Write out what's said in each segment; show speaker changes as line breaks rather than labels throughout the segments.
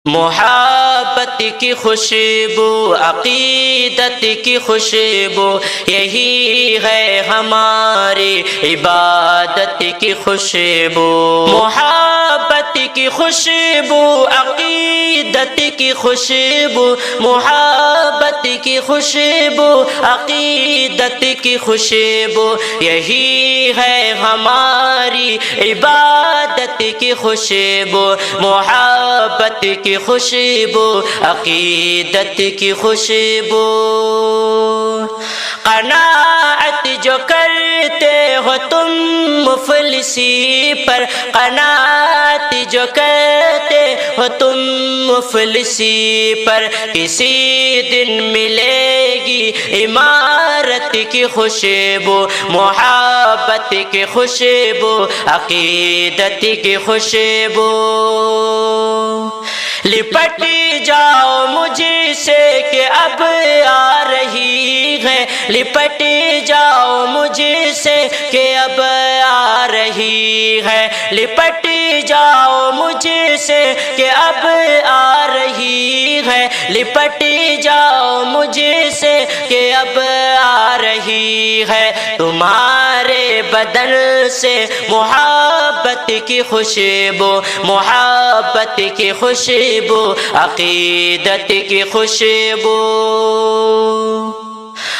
محبت کی خوشبو، عقیدت کی خوشبو، یہی ہے ہماری عبادت کی خوشبو۔ محبت کی خوشبو، عقیدت کی خوشبو، محبت کی خوشبو، عقیدت کی خوشبو، یہی ہے ہماری عبادت کی خوشبو۔ محبت کی خوشبو، عقیدت کی خوشبو۔ قناعت جو کرتے ہو تم مفلسی پر، قناعت جو کرتے ہو تم مفلسی پر، کسی دن ملے گی عمارت کی خوشبو۔ محبت کی خوشبو، عقیدت کی خوشبو۔ لپٹ جاؤ مجھ سے کہ اب آ رہی ہے، لپٹ جاؤ مجھ سے کہ اب آ رہی ہے، لپٹ جاؤ مجھ سے کہ اب آ رہی ہے، لپٹ جاؤ مجھ سے کہ اب آ رہی ہے۔ تمہارے بدن سے محبت کی خوشبو، محبت کی خوشبو، عقیدت کی خوشبو۔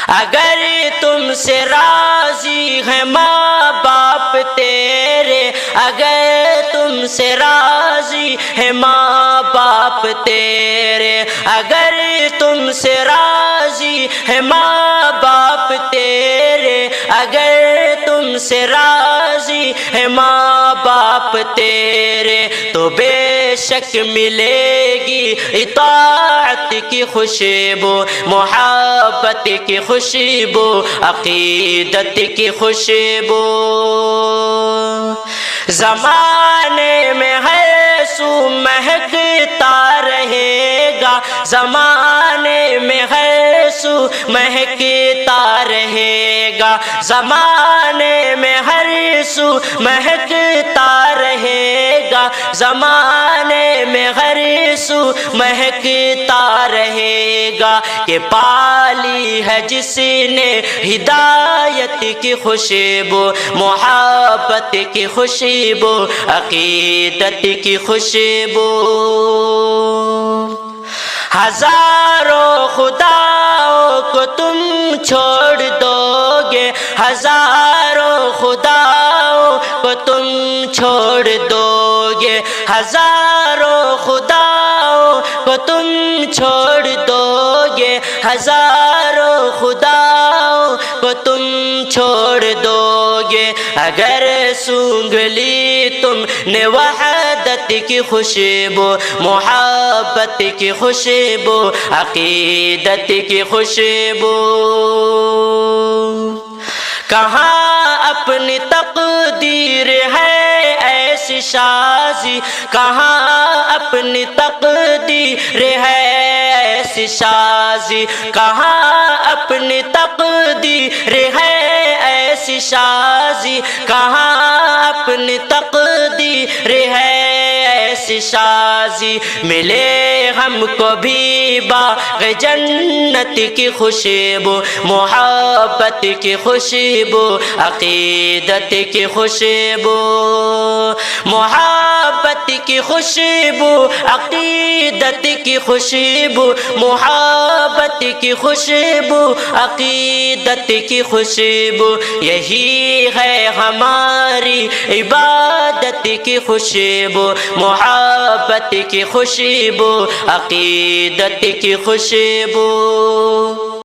اگر تم سے راضی ہیں ماں باپ تیرے، اگر تم سے راضی ہیں ماں باپ تیرے، اگر تم سے راضی ہیں ماں باپ تیرے، اگر تم سے راضی ہیں ماں باپ تیرے، تو بے شک ملے گی اطاعت کی خوشبو، محبت کی خوشبو، عقیدت کی خوشبو۔ زمانے میں ہر سو مہکتا رہے گا، زمانے میں ہر سو مہکتا رہے گا، زمانے میں ہر سو مہکتا رہے گا، زمانے میں ہر سو مہکتا رہے گا، کہ پالی ہے جس نے ہدایت کی خوشبو، محبت کی خوشبو، عقیدت کی خوشبو۔ ہزاروں خداؤں کو تم چھوڑ دو گے، ہزاروں خداؤں کو تم چھوڑ دو گے، ہزاروں خداؤں کو تم چھوڑ دو گے، ہزاروں خداؤں کو تم چھوڑ دو گے، اگر سونگھ لی تم نے وحدت کی خوشبو، محبت کی خوشبو، عقیدت کی خوشبو۔ کہاں اپنی تقدیر ہے ایسی شازی، کہاں اپنی تقدیر ہے ایسی شازی، کہاں اپنی تقدیر ہے ایسی شازی، کہاں اپنی تقدیر ہے ایسی شازی، ملے ہم کو بھی باغ جنت کی خوشبو، محبت کی خوشبو، عقیدت کی خوشبو۔ محبت کی خوشبو، عقیدت کی خوشبو، محبت کی خوشبو، عقیدت کی خوشبو، یہی ہے ہماری عبادت کی خوشبو، محبت کی خوشبو، عقیدت کی خوشبو۔